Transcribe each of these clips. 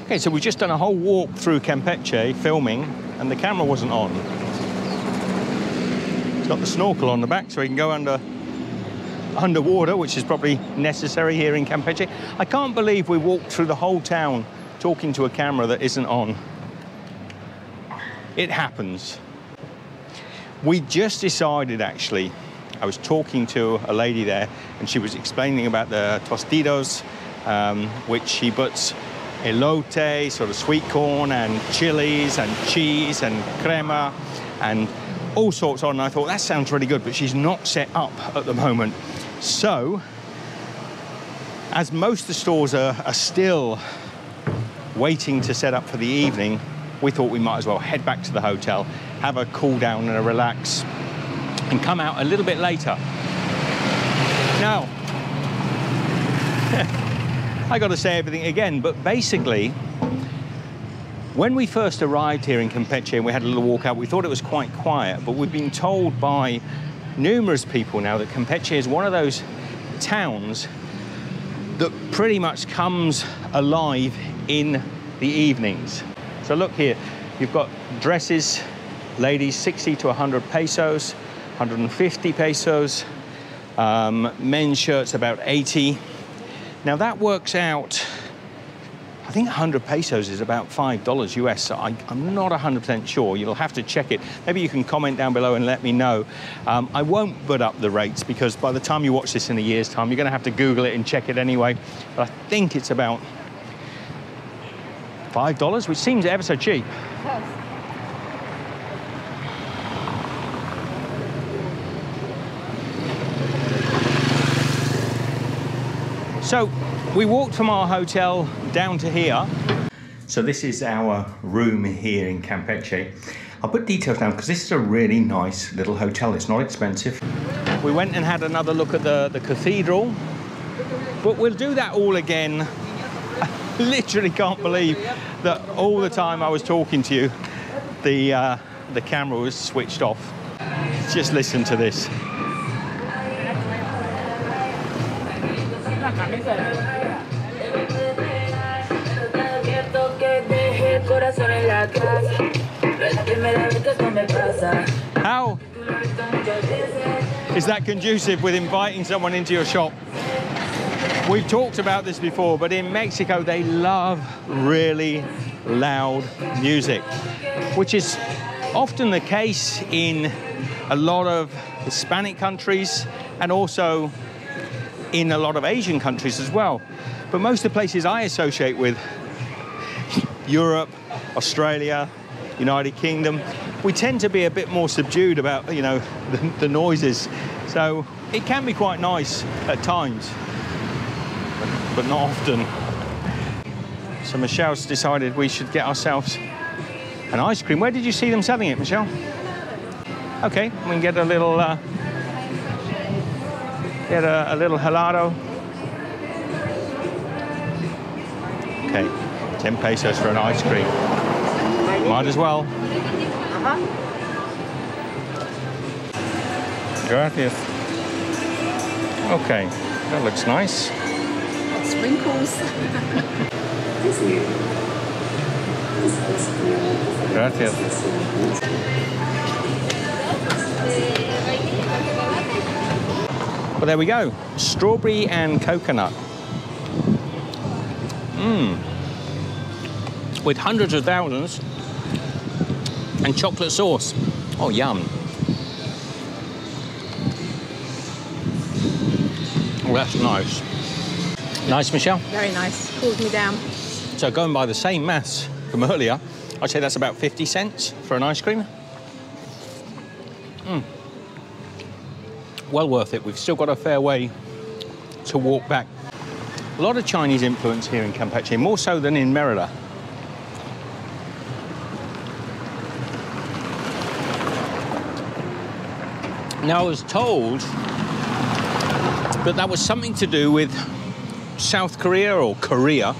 Okay, so we've just done a whole walk through Campeche filming, and the camera wasn't on. It's got the snorkel on the back, so we can go underwater, which is probably necessary here in Campeche. I can't believe we walked through the whole town talking to a camera that isn't on. It happens. We just decided, actually, I was talking to a lady there, and she was explaining about the tostitos, which she puts elote, sort of sweet corn, and chilies, and cheese, and crema, and all sorts on. And I thought, that sounds really good, but she's not set up at the moment. So, as most of the stores are still waiting to set up for the evening, we thought we might as well head back to the hotel, have a cool down and a relax, and come out a little bit later. Now, I got to say everything again, but basically, when we first arrived here in Campeche and we had a little walk out, we thought it was quite quiet, but we've been told by numerous people now that Campeche is one of those towns that pretty much comes alive in the evenings. So look here, you've got dresses, ladies, 60 to 100 pesos, 150 pesos, men's shirts about 80. Now that works out, I think 100 pesos is about $5 US, so I'm not 100% sure. You'll have to check it. Maybe you can comment down below and let me know. I won't put up the rates because by the time you watch this in a year's time, you're going to have to Google it and check it anyway. But I think it's about $5, which seems ever so cheap. So we walked from our hotel down to here. So this is our room here in Campeche. I'll put details down because this is a really nice little hotel. It's not expensive. We went and had another look at the cathedral, but we'll do that all again. I literally can't believe that all the time I was talking to you, the camera was switched off. Just listen to this. How is that conducive with inviting someone into your shop? We've talked about this before, but in Mexico they love really loud music, which is often the case in a lot of Hispanic countries and also in a lot of Asian countries as well. But most of the places I associate with, Europe, Australia, United Kingdom, we tend to be a bit more subdued about, you know, the noises. So it can be quite nice at times, but not often. So Michelle's decided we should get ourselves an ice cream. Where did you see them selling it, Michelle? Okay, we can get a little helado. Okay, 10 pesos for an ice cream. Might as well. Gracias. Okay, that looks nice. Sprinkles. Gracias. Well, there we go. Strawberry and coconut. With hundreds of thousands and chocolate sauce. Oh, yum. Oh, that's nice. Nice, Michelle? Very nice. Cools me down. So going by the same maths from earlier, I'd say that's about 50 cents for an ice cream. Well worth it. We've still got a fair way to walk back. A lot of Chinese influence here in Campeche, more so than in Merida. Now, I was told that that was something to do with South Korea or Korea.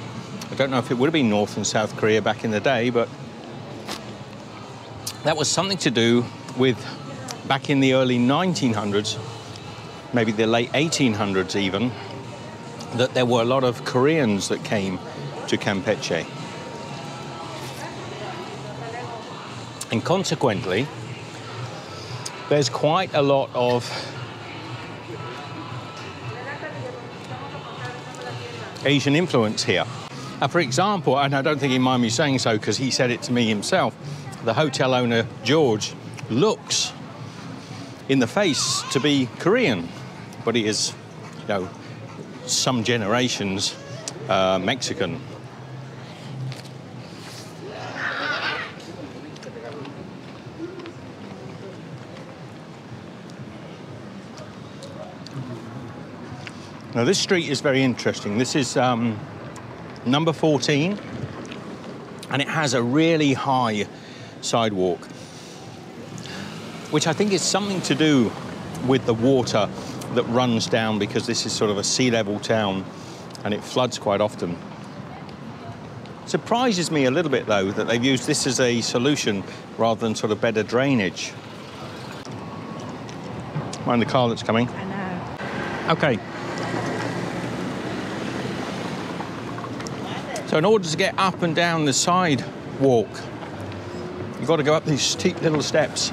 I don't know if it would have been North and South Korea back in the day, but that was something to do with back in the early 1900s, maybe the late 1800s even, that there were a lot of Koreans that came to Campeche. And consequently, there's quite a lot of Asian influence here. For example, and I don't think he'd mind me saying so because he said it to me himself, the hotel owner, George, looks in the face to be Korean, but he is, you know, some generations Mexican. Now this street is very interesting. This is number 14, and it has a really high sidewalk, which I think is something to do with the water that runs down, because this is sort of a sea level town and it floods quite often. Surprises me a little bit though that they've used this as a solution rather than sort of better drainage. Mind the car that's coming. I know. Okay. So in order to get up and down the sidewalk, you've got to go up these steep little steps.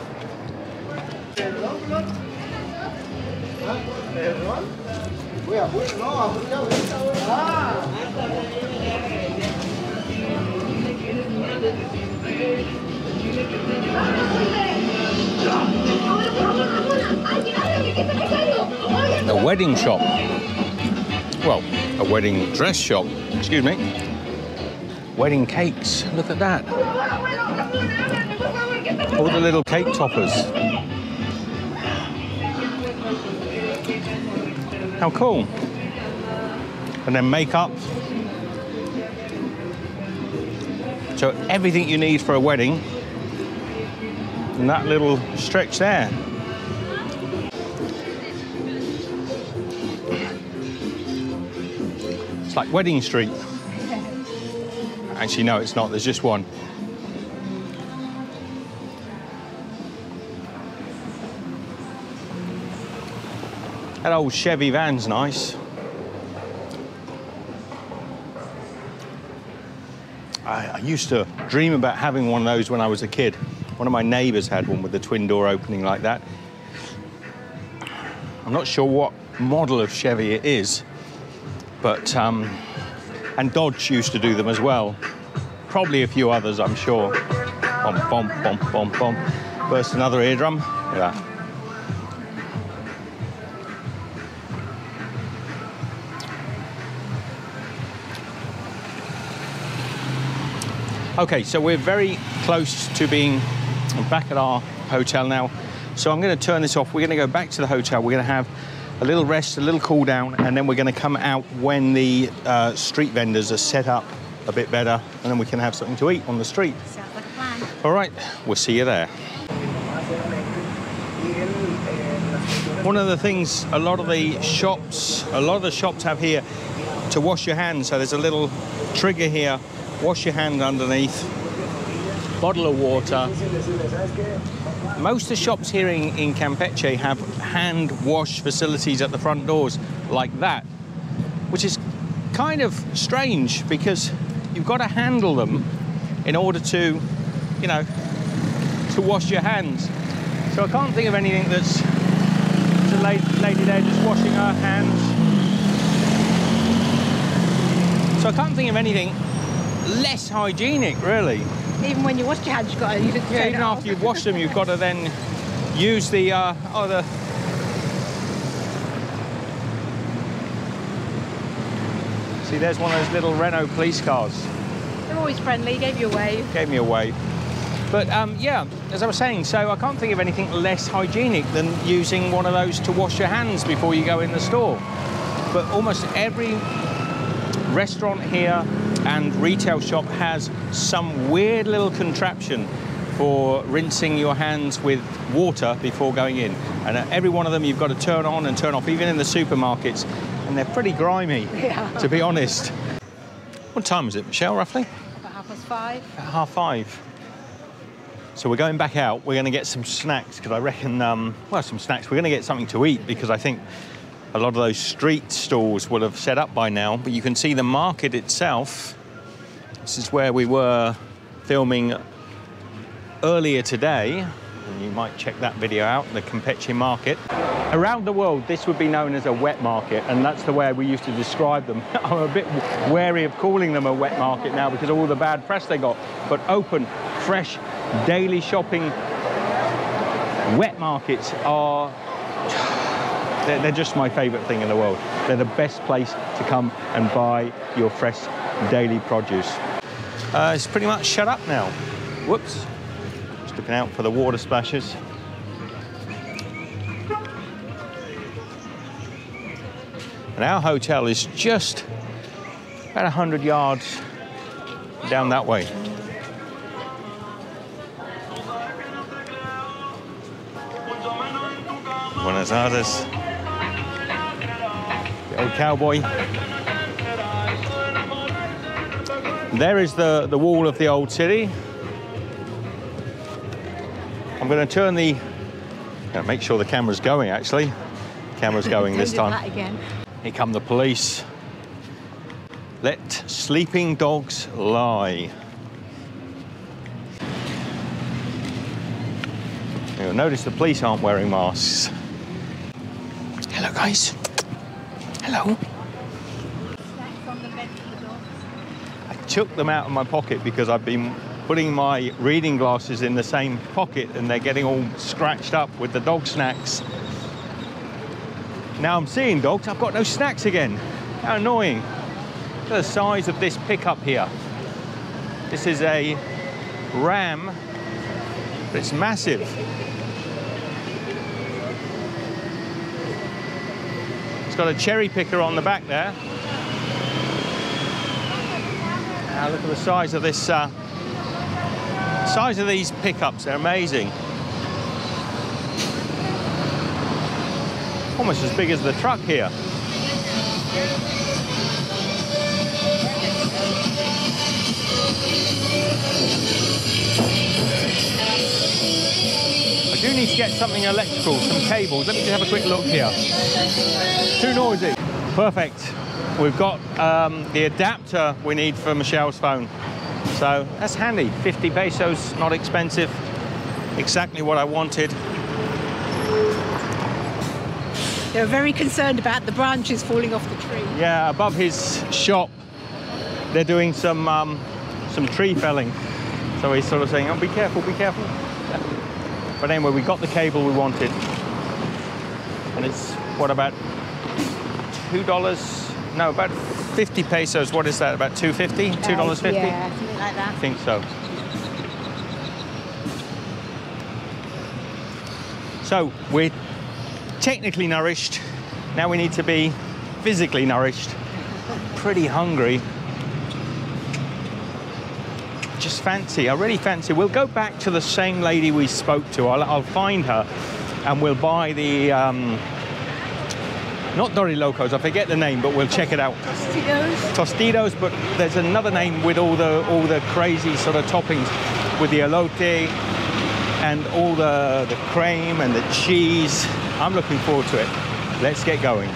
A wedding shop. Well, a wedding dress shop, excuse me. Wedding cakes, look at that. All the little cake toppers. How cool. And then makeup. So everything you need for a wedding in that little stretch there. It's like Wedding Street. Actually, no, it's not. There's just one. That old Chevy van's nice. I used to dream about having one of those when I was a kid. One of my neighbours had one with the twin door opening like that. I'm not sure what model of Chevy it is, but and Dodge used to do them as well. Probably a few others, I'm sure. Bom, bom, bom, bom, bom. Burst another eardrum. Yeah. Okay, so we're very close to being back at our hotel now. So I'm going to turn this off. We're going to go back to the hotel. We're going to have a little rest, a little cool down, and then we're going to come out when the street vendors are set up a bit better, and then we can have something to eat on the street. Sounds like a plan. All right, we'll see you there. One of the things a lot of the shops have here to wash your hands. So there's a little trigger here. Wash your hand underneath. Bottle of water. Most of the shops here in Campeche have hand wash facilities at the front doors like that, which is kind of strange because you've got to handle them in order to, you know, to wash your hands. So I can't think of anything that's a lady there just washing her hands. So I can't think of anything less hygienic, really. Even when you wash your hands, you've got to use it. Yeah, even after you've washed them, you've got to then use the See, there's one of those little Renault police cars. They're always friendly, gave you a wave. Gave me a wave. But yeah, as I was saying, so I can't think of anything less hygienic than using one of those to wash your hands before you go in the store. But almost every restaurant here and retail shop has some weird little contraption for rinsing your hands with water before going in. And every one of them you've got to turn on and turn off, even in the supermarkets. And they're pretty grimy, to be honest. What time is it, Michelle, roughly? About 5:30. At 5:30. So we're going back out. We're going to get some snacks, because I reckon, well, some snacks. We're going to get something to eat, because I think a lot of those street stalls will have set up by now. But you can see the market itself. This is where we were filming earlier today, and you might check that video out, the Campeche market. Around the world, this would be known as a wet market, and that's the way we used to describe them. I'm a bit wary of calling them a wet market now because of all the bad press they got. But open, fresh, daily shopping wet markets are, they're just my favorite thing in the world. They're the best place to come and buy your fresh daily produce. It's pretty much shut up now. Whoops. Just looking out for the water splashes. And our hotel is just about 100 yards down that way. Buenos Aires. The old cowboy. There is the wall of the old city. I'm going to turn the... make sure the camera's going, actually. Camera's going this time. That again. Here come the police. Let sleeping dogs lie. You'll notice the police aren't wearing masks. Hello, guys. Hello. I took them out of my pocket because I've been putting my reading glasses in the same pocket and they're getting all scratched up with the dog snacks. Now I'm seeing dogs, I've got no snacks again. How annoying. Look at the size of this pickup here. This is a Ram, but it's massive. It's got a cherry picker on the back there. Now look at the size of this, size of these pickups, they're amazing. Almost as big as the truck here. I do need to get something electrical, some cables. Let me just have a quick look here. Too noisy. Perfect. We've got the adapter we need for Michelle's phone. So that's handy. 50 pesos, not expensive. Exactly what I wanted. They were very concerned about the branches falling off the tree. Yeah, above his shop, they're doing some tree felling. So he's sort of saying, oh, be careful, be careful. But anyway, we got the cable we wanted. And it's, what, about $2? No, about 50 pesos. What is that, about $2.50? $2.50? Yeah, something like that. I think so. So we're technically nourished. Now we need to be physically nourished. Pretty hungry. Just fancy, I really fancy. We'll go back to the same lady we spoke to. I'll find her and we'll buy the, not Dorilocos, I forget the name, but we'll check it out. Tostitos. Tostitos, but there's another name with all the crazy sort of toppings with the elote and all the cream and the cheese. I'm looking forward to it. Let's get going.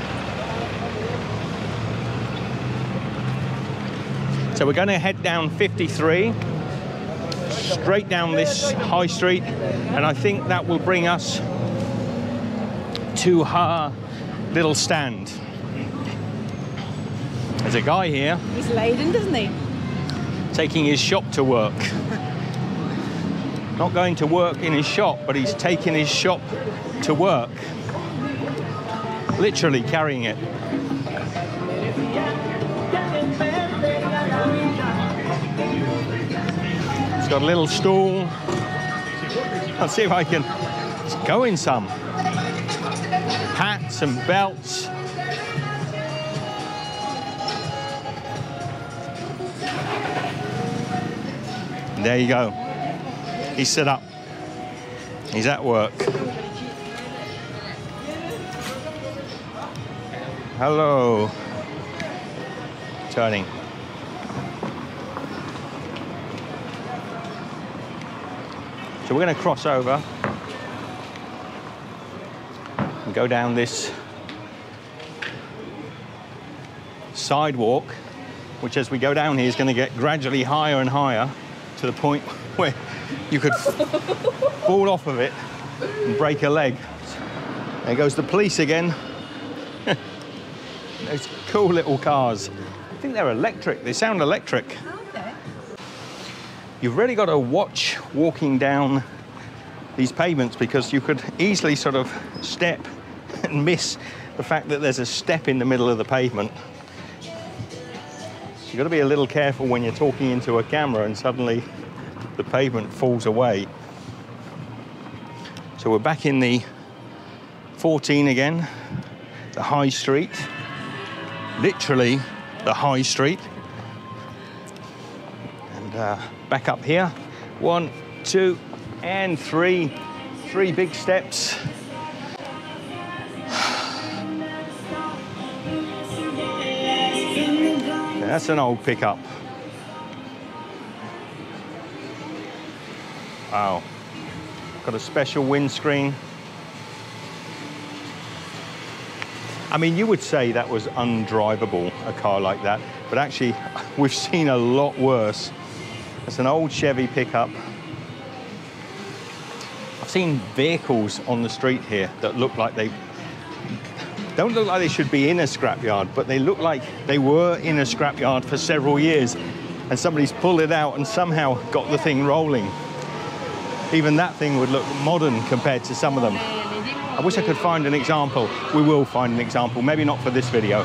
So we're going to head down 53, straight down this high street, and I think that will bring us to her little stand. There's a guy here. He's laden, doesn't he? Taking his shop to work. Not going to work in his shop, but he's taking his shop to work. Literally carrying it. He's got a little stool. I'll see if I can go in some. Hats and belts. There you go. He's set up. He's at work. Hello. Turning. So we're going to cross over and go down this sidewalk, which as we go down here is going to get gradually higher and higher to the point where you could fall off of it and break a leg. There goes the police again. Those cool little cars. I think they're electric. They sound electric. Okay. You've really got to watch walking down these pavements because you could easily sort of step and miss the fact that there's a step in the middle of the pavement. You've got to be a little careful when you're talking into a camera and suddenly the pavement falls away. So we're back in the 14 again, the high street, literally the high street. And back up here, 1, 2, and 3. 3 big steps. That's an old pickup. Wow. Got a special windscreen. I mean, you would say that was undrivable, a car like that, but actually, we've seen a lot worse. It's an old Chevy pickup. I've seen vehicles on the street here that look like don't look like they should be in a scrapyard, but they look like they were in a scrapyard for several years, and somebody's pulled it out and somehow got the thing rolling. Even that thing would look modern compared to some of them. I wish I could find an example. We will find an example, maybe not for this video.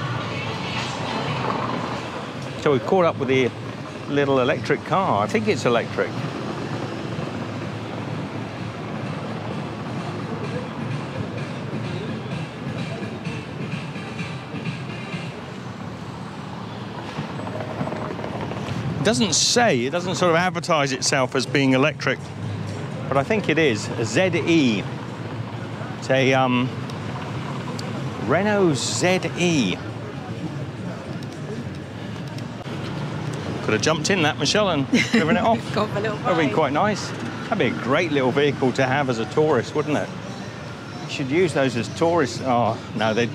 So we've caught up with the little electric car. I think it's electric. It doesn't say, it doesn't sort of advertise itself as being electric, but I think it is, a ZE. It's a Renault ZE. Could have jumped in that, Michelle, and driven it off. Got my little That would be quite nice. That'd be a great little vehicle to have as a tourist, wouldn't it? You should use those as tourists. Oh, no, they'd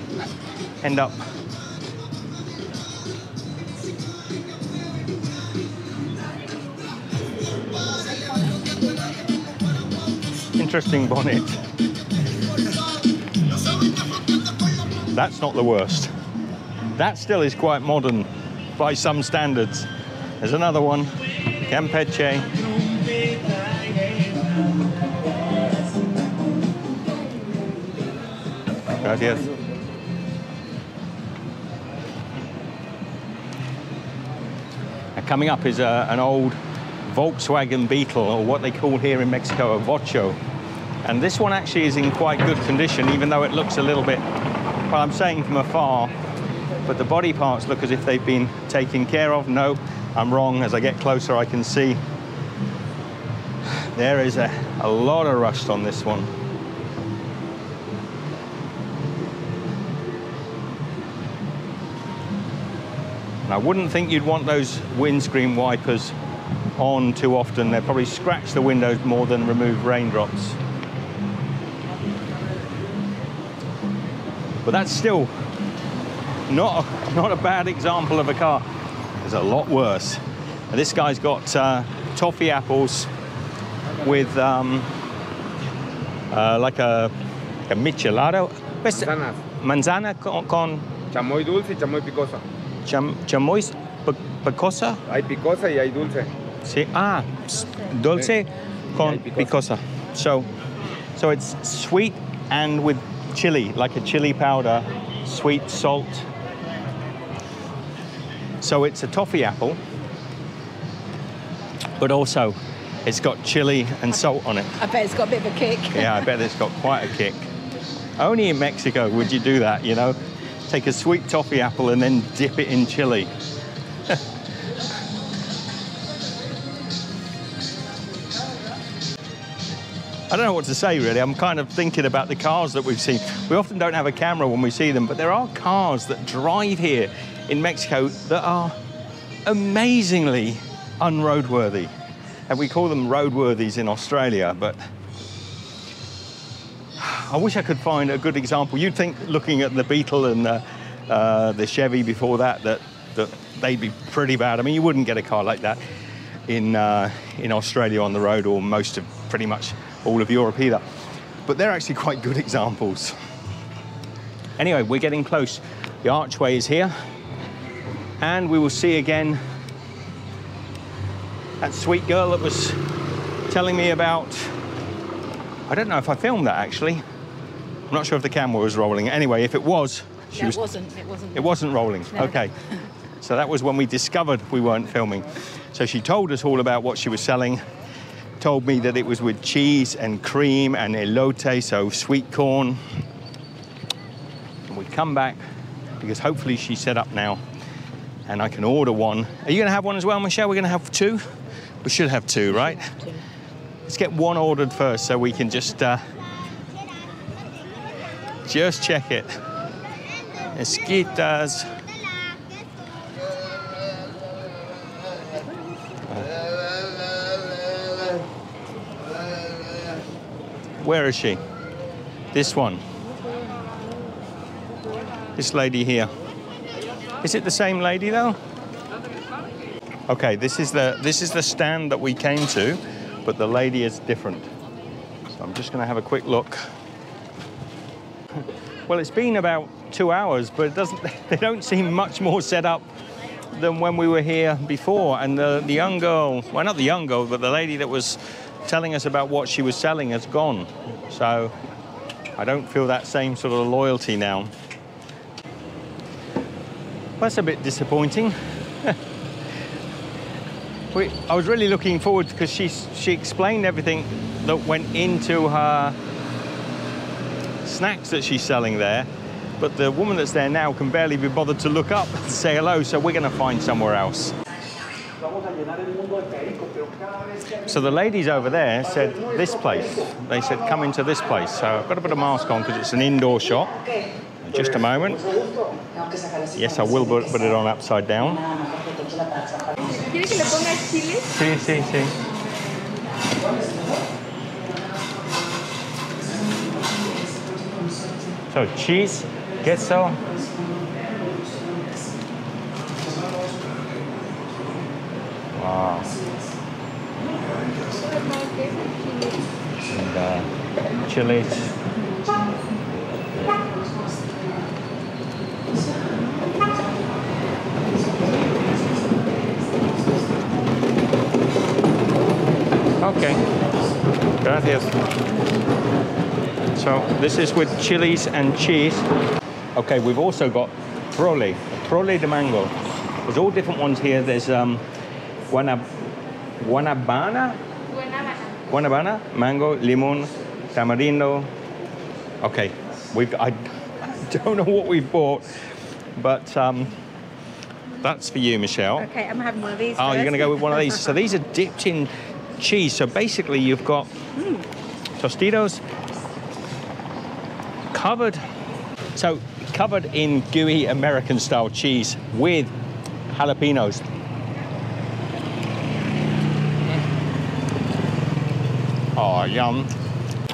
end up... Interesting bonnet. That's not the worst. That still is quite modern by some standards. There's another one, Campeche. Gracias. Now, coming up is an old Volkswagen Beetle, or what they call here in Mexico a Vocho. And this one actually is in quite good condition, even though it looks a little bit, well, I'm saying from afar, but the body parts look as if they've been taken care of. No, I'm wrong. As I get closer, I can see there is a lot of rust on this one. And I wouldn't think you'd want those windscreen wipers on too often. They'll probably scratch the windows more than remove raindrops. But that's still not a bad example of a car. There's a lot worse. And this guy's got toffee apples with like a michelado. Manzana con chamoy dulce y chamoy picosa. Chamoy picosa. Hay picosa y hay dulce. Sí. Ah, dulce con picosa. So it's sweet and with chili, like a chili powder, sweet, salt. So it's a toffee apple, but also it's got chili and salt on it. I bet it's got a bit of a kick. Yeah, I bet it's got quite a kick. Only in Mexico would you do that, you know? Take a sweet toffee apple and then dip it in chili. I don't know what to say, really. I'm kind of thinking about the cars that we've seen. We often don't have a camera when we see them, but there are cars that drive here in Mexico that are amazingly unroadworthy. And we call them roadworthies in Australia, but I wish I could find a good example. You'd think, looking at the Beetle and the Chevy before that they'd be pretty bad. I mean, you wouldn't get a car like that. in Australia on the road, or most of pretty much all of Europe either. But they're actually quite good examples. Anyway, we're getting close. The archway is here, and we will see again that sweet girl that was telling me about. I don't know if I filmed that actually. I'm not sure if the camera was rolling. Anyway, if it was, It wasn't rolling. No. Okay. So that was when we discovered we weren't filming. So she told us all about what she was selling, told me that it was with cheese and cream and elote, so sweet corn. And we come back because hopefully she's set up now and I can order one. Are you going to have one as well, Michelle? We're going to have two? We should have two, right? Let's get one ordered first so we can just check it. Esquitas. Where is she? This one. This lady here. Is it the same lady though? Okay, this is the stand that we came to, but the lady is different. So I'm just going to have a quick look. Well, it's been about 2 hours, but they don't seem much more set up than when we were here before. And the young girl, well, not the young girl, but the lady that was telling us about what she was selling has gone. So I don't feel that same sort of loyalty now. That's a bit disappointing. I was really looking forward because she explained everything that went into her snacks that she's selling there, but the woman that's there now can barely be bothered to look up and say hello, so we're going to find somewhere else. So the ladies over there said this place. They said come into this place. So I've got to put a mask on because it's an indoor shop. Just a moment. Yes, I will put it on upside down. ¿Quiere que le ponga chile? Sí, sí, sí. So cheese, queso. Wow. And chilies. Okay, gracias. So this is with chilies and cheese. Okay, we've also got prole de mango. There's all different ones here. There's Guanabana, mango, limon, tamarindo. Okay, I don't know what we've bought, but that's for you, Michelle. Okay, I'm having one of these. Oh, you're going to go with one of these. So these are dipped in cheese. So basically you've got Tostitos covered in gooey American style cheese with jalapenos. Oh, yum.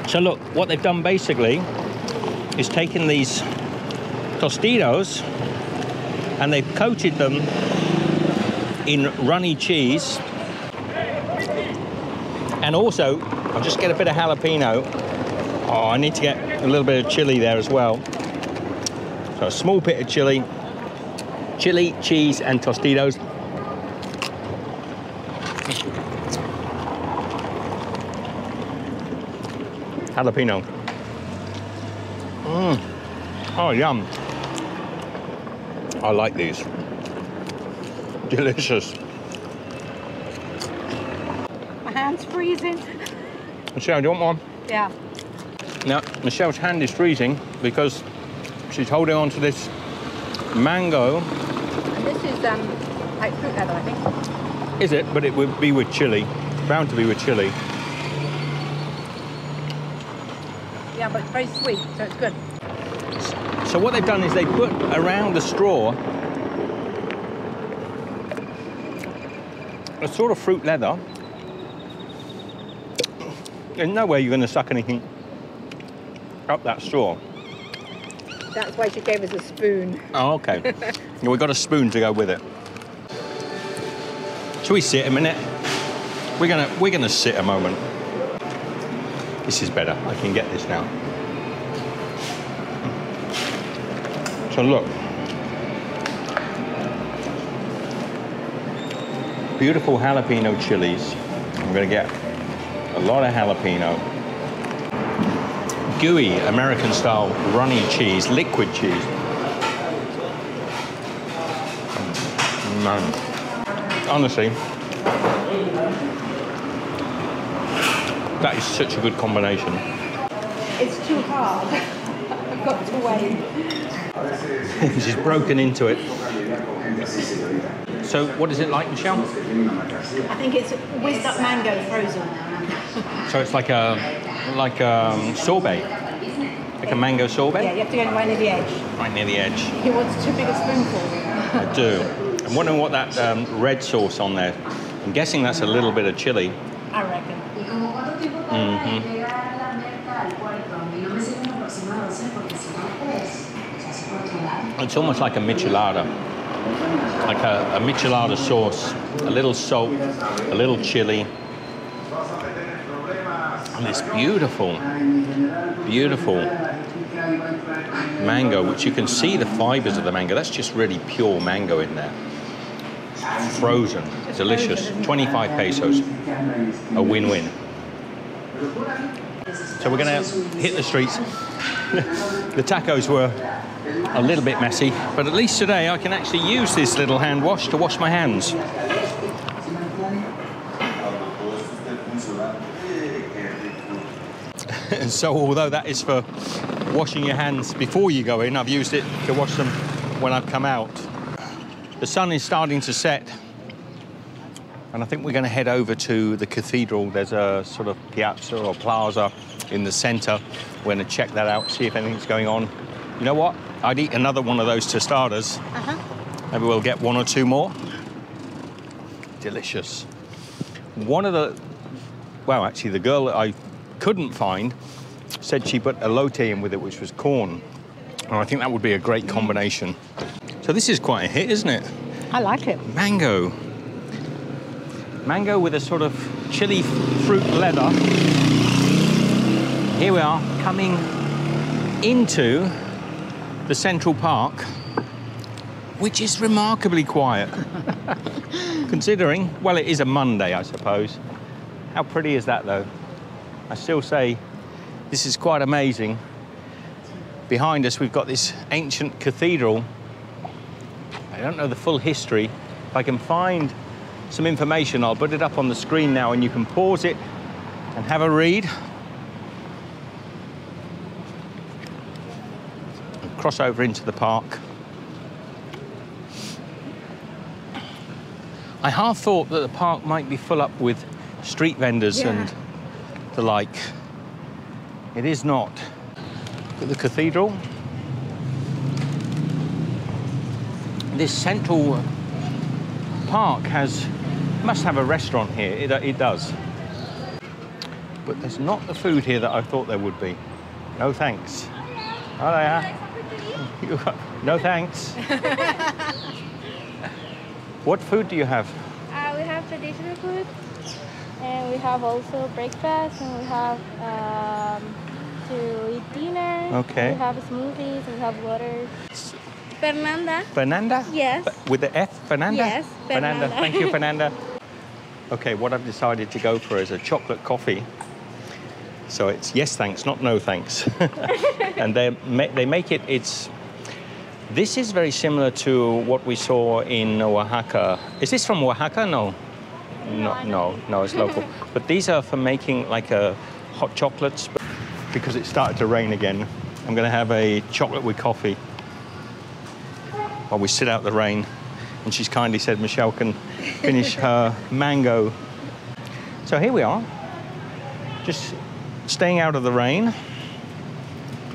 So look, what they've done basically is taken these Tostitos and they've coated them in runny cheese. And also, I'll just get a bit of jalapeno. Oh, I need to get a little bit of chili there as well. So a small bit of chili, cheese, and Tostitos. Jalapeno. Oh, yum. I like these. Delicious. My hand's freezing. Michelle, do you want one? Yeah. Now, Michelle's hand is freezing because she's holding on to this mango. And this is like fruit leather, I think. Is it? But it would be with chili. Bound to be with chili. Yeah, but it's very sweet, so it's good. So what they've done is they put around the straw a sort of fruit leather. There's no way you're going to suck anything up that straw. That's why she gave us a spoon. Oh, okay. Yeah, we've got a spoon to go with it. Shall we sit a minute? We're gonna sit a moment. This is better. I can get this now. So look. Beautiful jalapeno chilies. I'm gonna get a lot of jalapeno. Gooey American style runny cheese, liquid cheese. Man, honestly, that is such a good combination. It's too hard. I've got to wait. She's broken into it. So, what is it like, Michelle? I think it's whizzed up mango frozen. So it's like a sorbet, like a mango sorbet. Yeah, you have to go right near the edge. Right near the edge. He wants too big a spoonful. I do. I'm wondering what that red sauce on there. I'm guessing that's a little bit of chili. I reckon. It's almost like a michelada. Like a michelada sauce, a little salt, a little chili, and this beautiful, beautiful mango, which you can see the fibers of the mango. That's just really pure mango in there. Frozen, delicious. 25 pesos, a win-win. So we're gonna hit the streets. The tacos were a little bit messy, but at least today I can actually use this little hand wash to wash my hands. So although that is for washing your hands before you go in, I've used it to wash them when I've come out. The sun is starting to set, and I think we're going to head over to the cathedral. There's a sort of piazza or plaza in the center. We're going to check that out, see if anything's going on. You know what? I'd eat another one of those tostadas. Maybe we'll get one or two more. Delicious. One of the, well, actually, the girl that I couldn't find said she put elote in with it, which was corn. And I think that would be a great combination. So this is quite a hit, isn't it? I like it. Mango. Mango with a sort of chili fruit leather. Here we are, coming into the Central Park, which is remarkably quiet. Considering, well, it is a Monday, I suppose. How pretty is that, though? I still say this is quite amazing. Behind us, we've got this ancient cathedral. I don't know the full history. If I can find some information, I'll put it up on the screen now and you can pause it and have a read. And cross over into the park. I half thought that the park might be full up with street vendors and the like. It is not. Look at the cathedral. This central park must have a restaurant here. It does. But there's not the food here that I thought there would be. No thanks. Oh, there. No thanks. What food do you have? We have traditional food, and we have also breakfast, and we have to eat dinner. Okay. We have smoothies, and we have water. Fernanda. Fernanda? Yes. With the F, Fernanda? Yes, Fernanda. Fernanda. Thank you, Fernanda. Okay, what I've decided to go for is a chocolate coffee. So it's yes thanks, not no thanks. And they make it, this is very similar to what we saw in Oaxaca. Is this from Oaxaca? No. No, it's local. But these are for making like a hot chocolates. Because it started to rain again, I'm going to have a chocolate with coffee while we sit out the rain. And she's kindly said Michelle can finish her mango. So here we are, just staying out of the rain.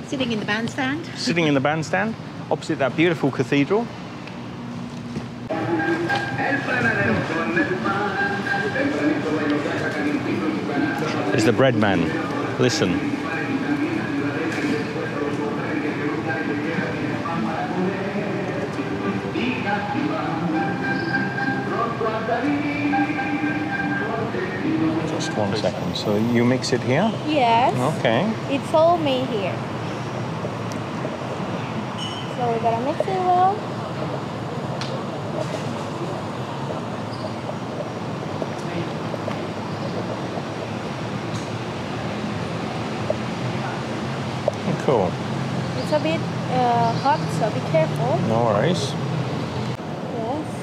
Sitting in the bandstand. Sitting in the bandstand, opposite that beautiful cathedral. There's the bread man. Listen. Just 1 second. So you mix it here? Yes. Okay. It's all made here. So we gotta mix it well. Cool. It's a bit hot, so be careful. No worries. Yes.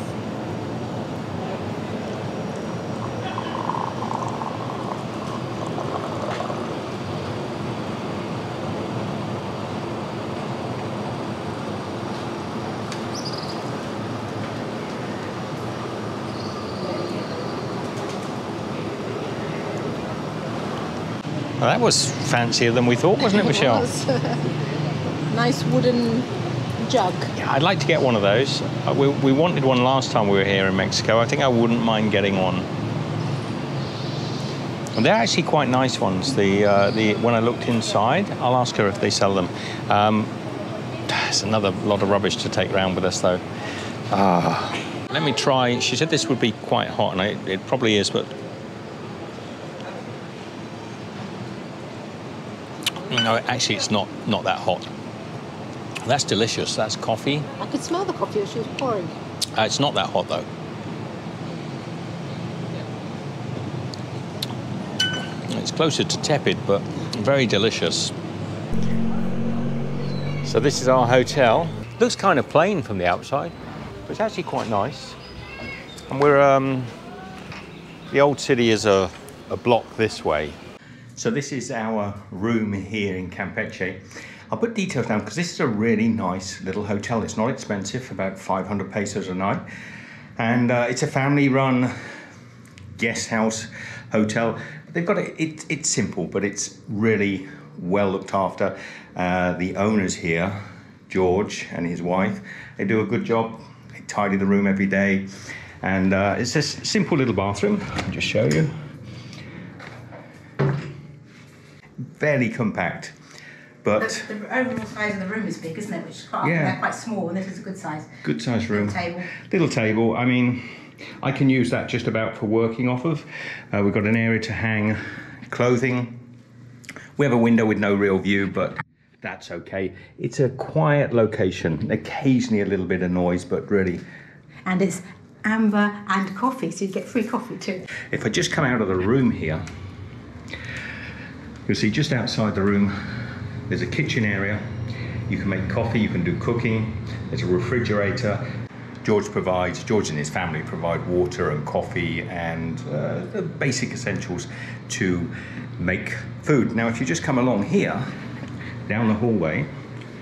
Well, that was fancier than we thought, wasn't it, Michelle? It was. Nice wooden jug. Yeah, I'd like to get one of those. We wanted one last time we were here in Mexico. I think I wouldn't mind getting one. And they're actually quite nice ones. When I looked inside, I'll ask her if they sell them. It's another lot of rubbish to take around with us, though. Let me try. She said this would be quite hot, and it probably is, but no, actually, it's not that hot. That's delicious. That's coffee. I could smell the coffee as she was pouring. It's not that hot, though. It's closer to tepid, but very delicious. So this is our hotel. Looks kind of plain from the outside, but it's actually quite nice. And we're, the old city is a block this way. So this is our room here in Campeche. I'll put details down because this is a really nice little hotel. It's not expensive, about 500 pesos a night. And it's a family-run guest house hotel. They've got it's simple, but it's really well looked after. The owners here, George and his wife, they do a good job. They tidy the room every day. And it's a simple little bathroom. I'll just show you. Fairly compact, but The overall size of the room is big, isn't it? Which is quite, yeah, they're quite small, and this is a good size. Good size room. Little table. Little table. I mean, I can use that just about for working off of. We've got an area to hang clothing. We have a window with no real view, but that's okay. It's a quiet location. Occasionally a little bit of noise, but really. And it's Amber and coffee, so you get free coffee too. If I just come out of the room here, you'll see just outside the room, there's a kitchen area. You can make coffee, you can do cooking. There's a refrigerator. George and his family provide water and coffee and the basic essentials to make food. Now, if you just come along here, down the hallway,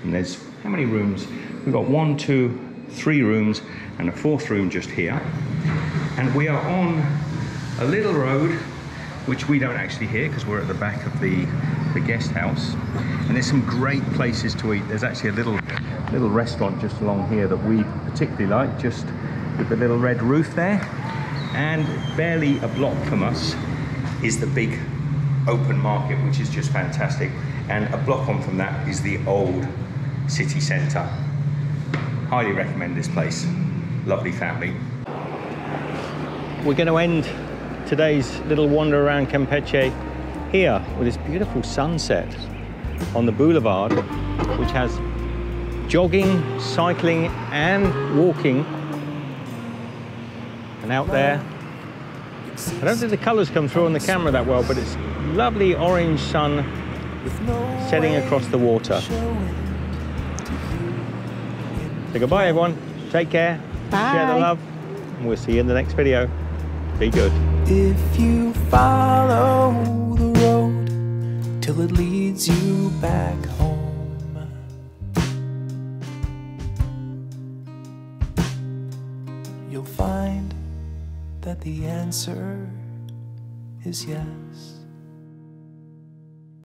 and there's how many rooms? We've got 1, 2, 3 rooms and a 4th room just here. And we are on a little road, which we don't actually hear because we're at the back of the guest house. And there's some great places to eat. There's actually a little restaurant just along here that we particularly like, just with the little red roof there. And barely a block from us is the big open market, which is just fantastic. And a block on from that is the old city centre. Highly recommend this place. Lovely family. We're going to end today's little wander around Campeche here with this beautiful sunset on the boulevard, which has jogging, cycling and walking. And out there, I don't think the colours come through on the camera that well, but it's lovely orange sun setting across the water. So goodbye everyone, take care, share the love, and we'll see you in the next video. Be good. If you follow the road till it leads you back home, you'll find that the answer is yes.